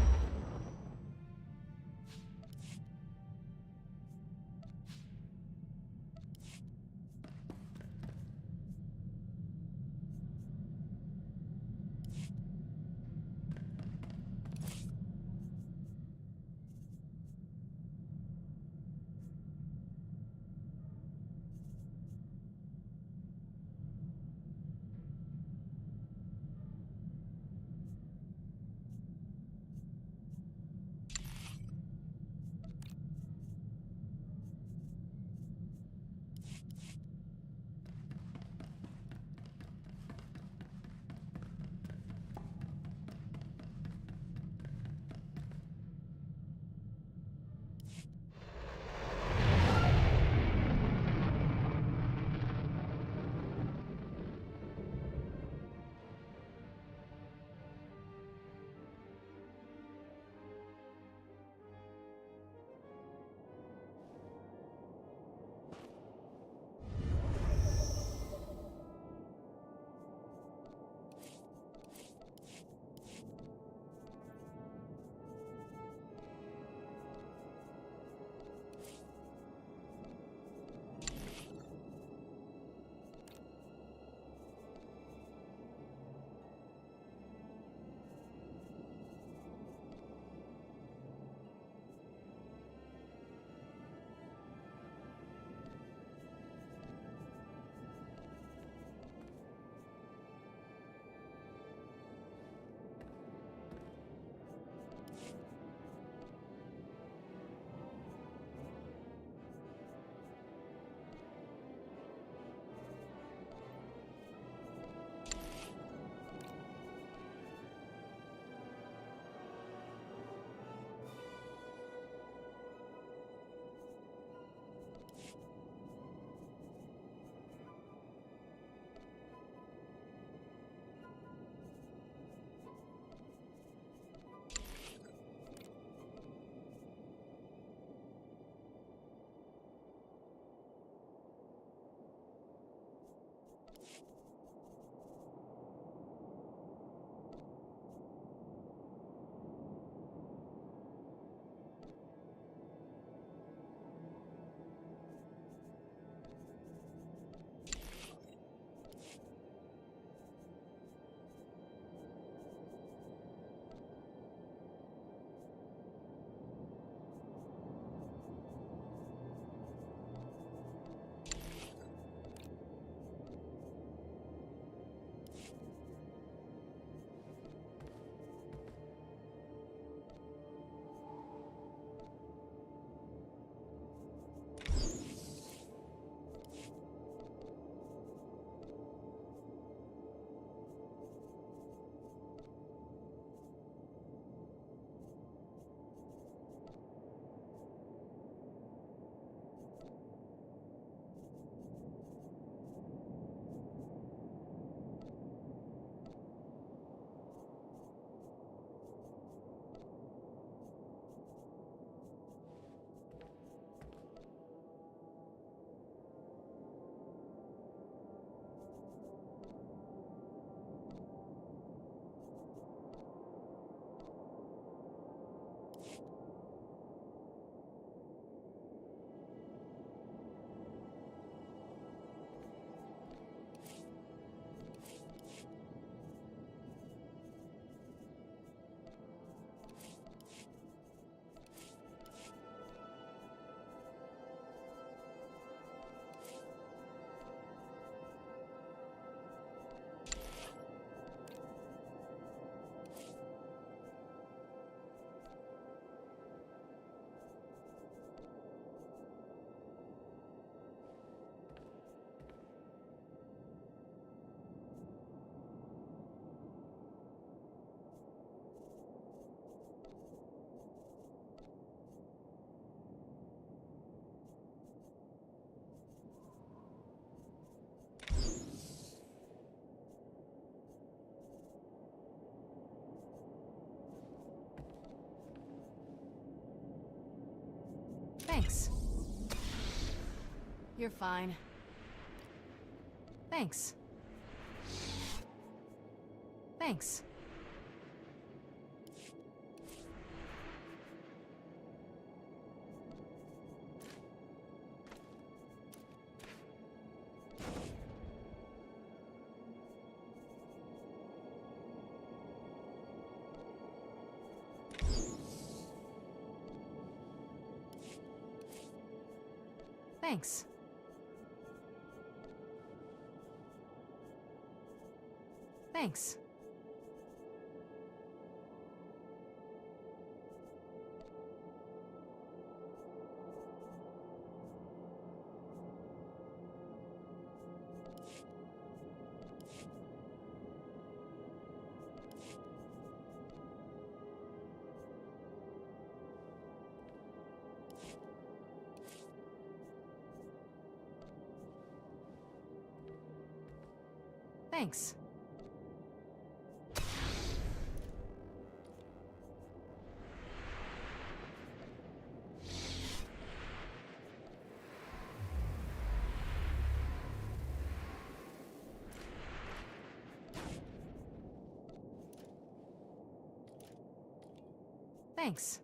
Thanks. You're fine. Thanks. Thanks. Thanks. Thanks. Thanks. Thanks.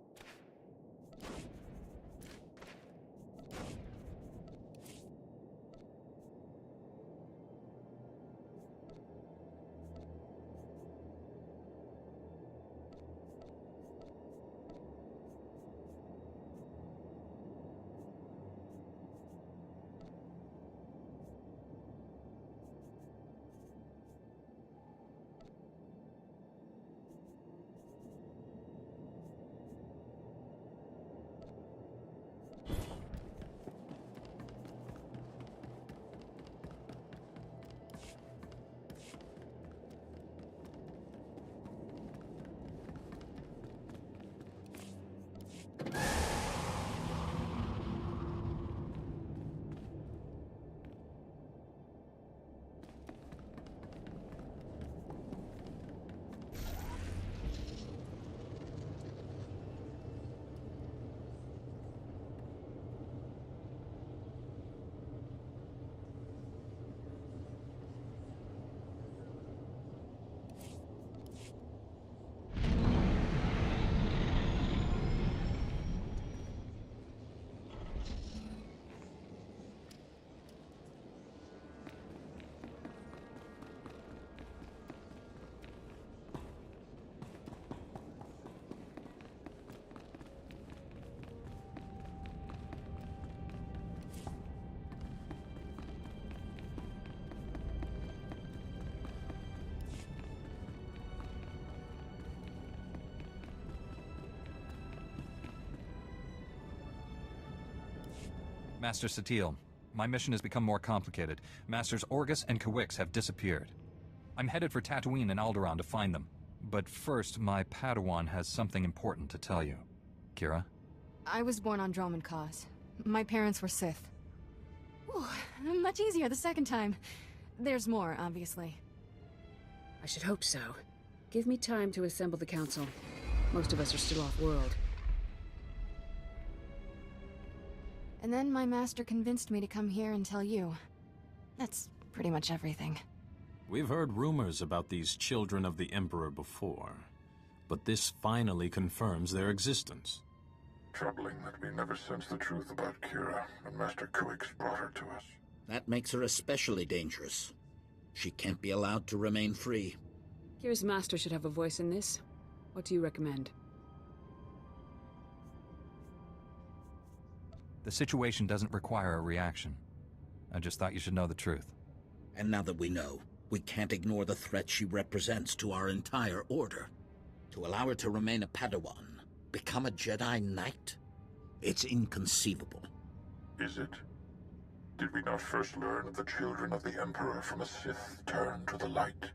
Master Satil, my mission has become more complicated. Masters Orgus and Kawix have disappeared. I'm headed for Tatooine and Alderaan to find them. But first, my Padawan has something important to tell you. Kira? I was born on Droman Cause. My parents were Sith. Ooh, much easier the second time. There's more, obviously. I should hope so. Give me time to assemble the council. Most of us are still off-world. And then my master convinced me to come here and tell you. That's pretty much everything. We've heard rumors about these children of the Emperor before, but this finally confirms their existence. Troubling that we never sensed the truth about Kira when Master Kawix brought her to us. That makes her especially dangerous. She can't be allowed to remain free. Kira's master should have a voice in this. What do you recommend? The situation doesn't require a reaction. I just thought you should know the truth. And now that we know, we can't ignore the threat she represents to our entire order. To allow her to remain a Padawan, become a Jedi Knight? It's inconceivable. Is it? Did we not first learn of the children of the Emperor from a Sith turned to the light?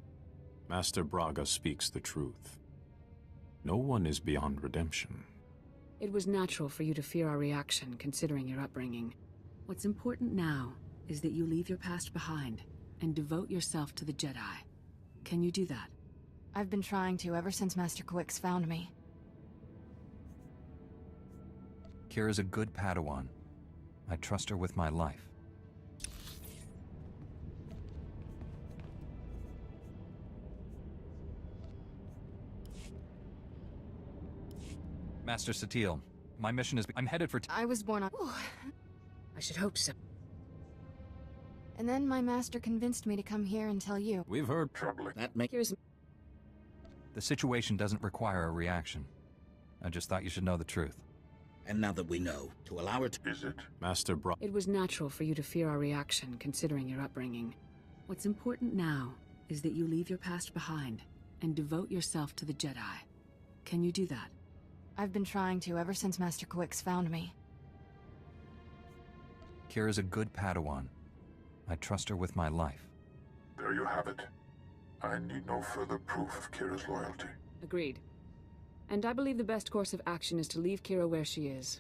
Master Braga speaks the truth. No one is beyond redemption. It was natural for you to fear our reaction, considering your upbringing. What's important now is that you leave your past behind and devote yourself to the Jedi. Can you do that? I've been trying to ever since Master Kawix found me. Kira's a good Padawan. I trust her with my life. Master Satil, my mission is... I'm headed for... I was born on... Ooh. I should hope so. And then my master convinced me to come here and tell you. We've heard... Troubling. That makes... The situation doesn't require a reaction. I just thought you should know the truth. And now that we know, to allow it... Is it? Master Bra... It was natural for you to fear our reaction, considering your upbringing. What's important now is that you leave your past behind and devote yourself to the Jedi. Can you do that? I've been trying to ever since Master Quix found me. Kira's a good Padawan. I trust her with my life. There you have it. I need no further proof of Kira's loyalty. Agreed. And I believe the best course of action is to leave Kira where she is.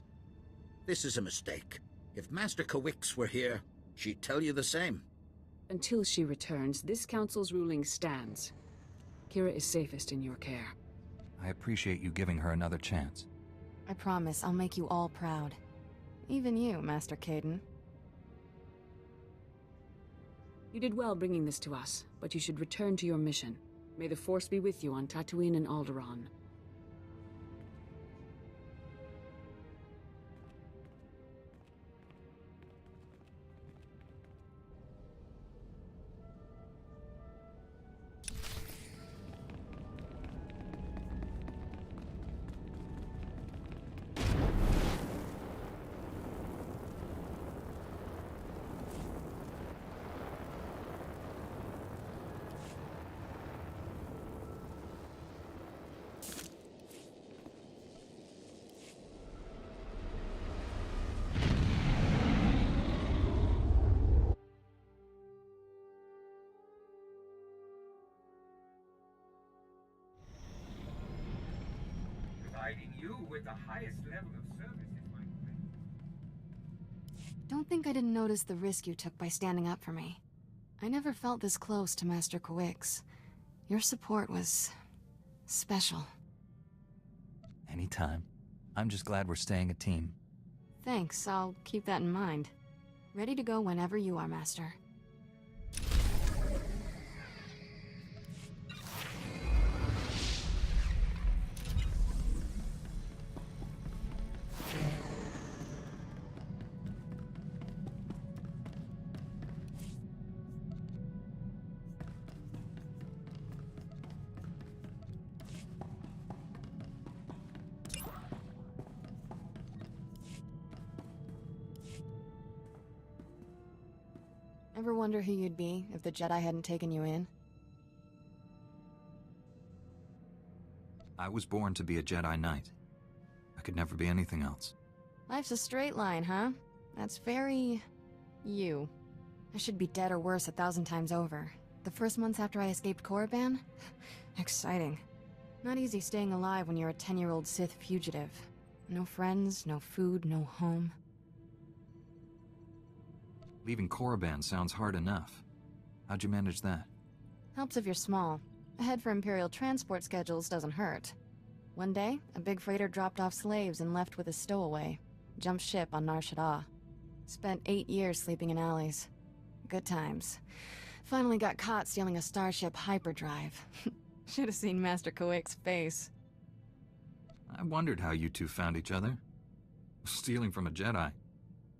This is a mistake. If Master Kawix were here, she'd tell you the same. Until she returns, this council's ruling stands. Kira is safest in your care. I appreciate you giving her another chance. I promise I'll make you all proud. Even you, Master Caden. You did well bringing this to us, but you should return to your mission. May the Force be with you on Tatooine and Alderaan. Providing you with the highest level of service is my friend. Don't think I didn't notice the risk you took by standing up for me. I never felt this close to Master Quix. Your support was... special. Anytime. I'm just glad we're staying a team. Thanks, I'll keep that in mind. Ready to go whenever you are, Master. Ever wonder who you'd be if the Jedi hadn't taken you in? I was born to be a Jedi Knight. I could never be anything else. Life's a straight line, huh? That's very... you. I should be dead or worse 1,000 times over. The first months after I escaped Korriban? Exciting. Not easy staying alive when you're a 10-year-old Sith fugitive. No friends, no food, no home. Leaving Korriban sounds hard enough. How'd you manage that? Helps if you're small. A head for Imperial transport schedules doesn't hurt. One day, a big freighter dropped off slaves and left with a stowaway. Jumped ship on Shaddaa. Spent 8 years sleeping in alleys. Good times. Finally got caught stealing a starship hyperdrive. Should have seen Master Quix's face. I wondered how you two found each other. Stealing from a Jedi.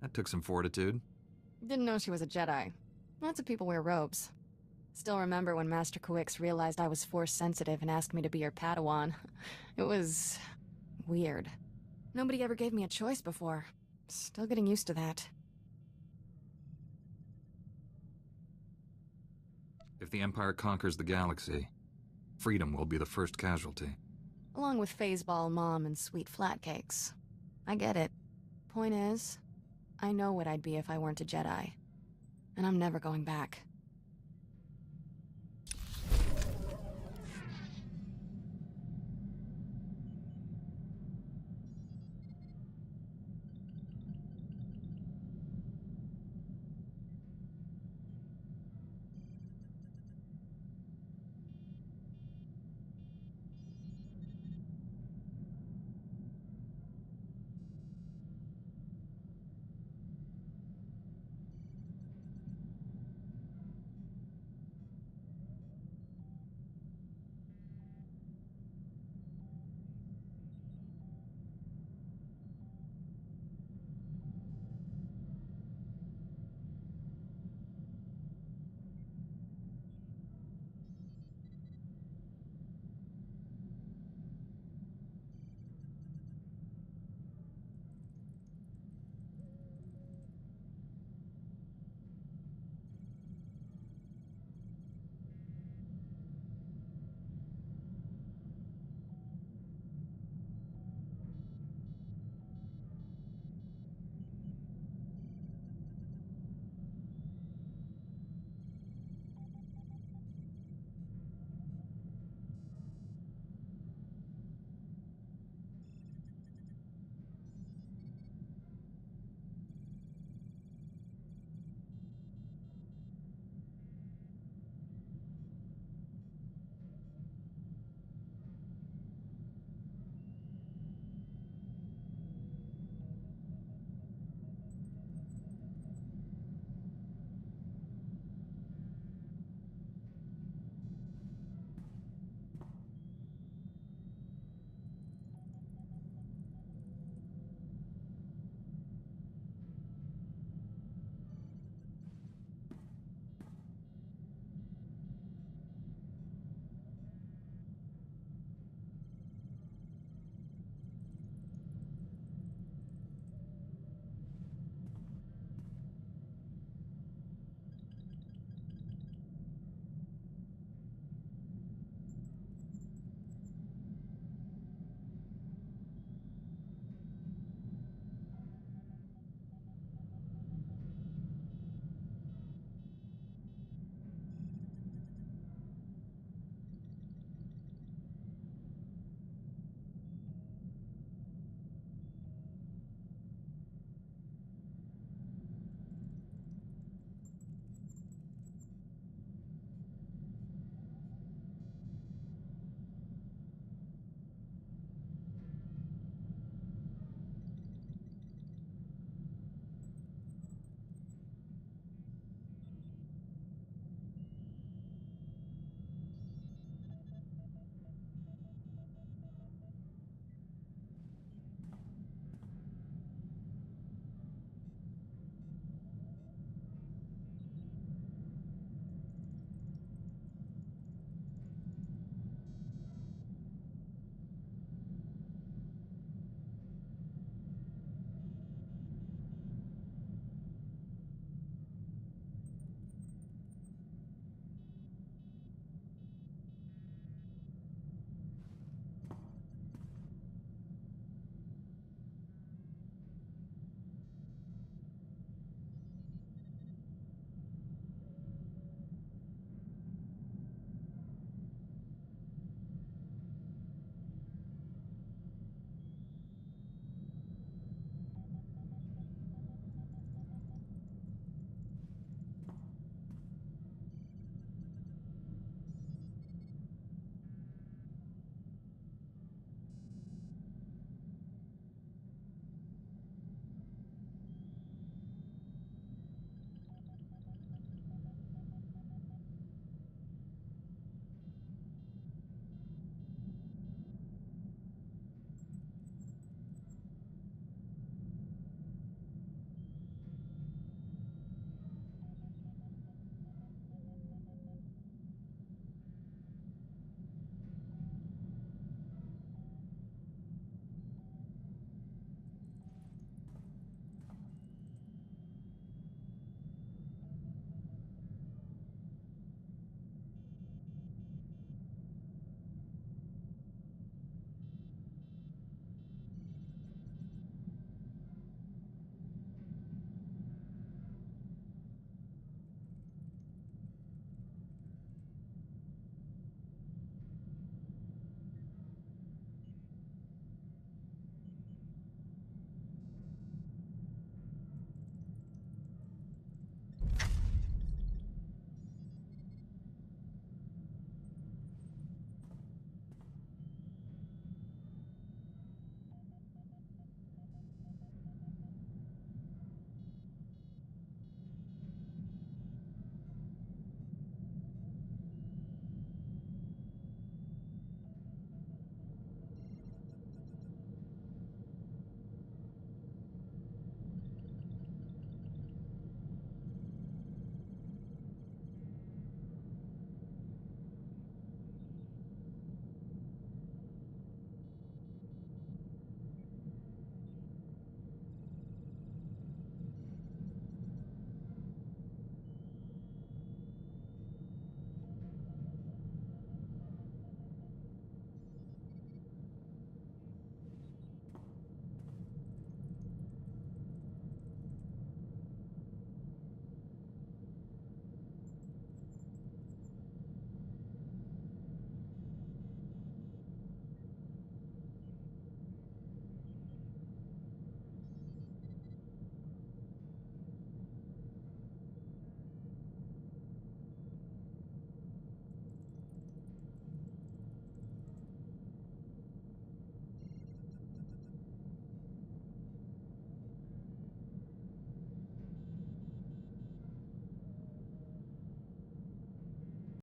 That took some fortitude. Didn't know she was a Jedi. Lots of people wear robes. Still remember when Master Quix realized I was Force-sensitive and asked me to be her Padawan. It was... weird. Nobody ever gave me a choice before. Still getting used to that. If the Empire conquers the galaxy, freedom will be the first casualty. Along with Phaseball, Mom, and sweet flatcakes. I get it. Point is, I know what I'd be if I weren't a Jedi. And I'm never going back.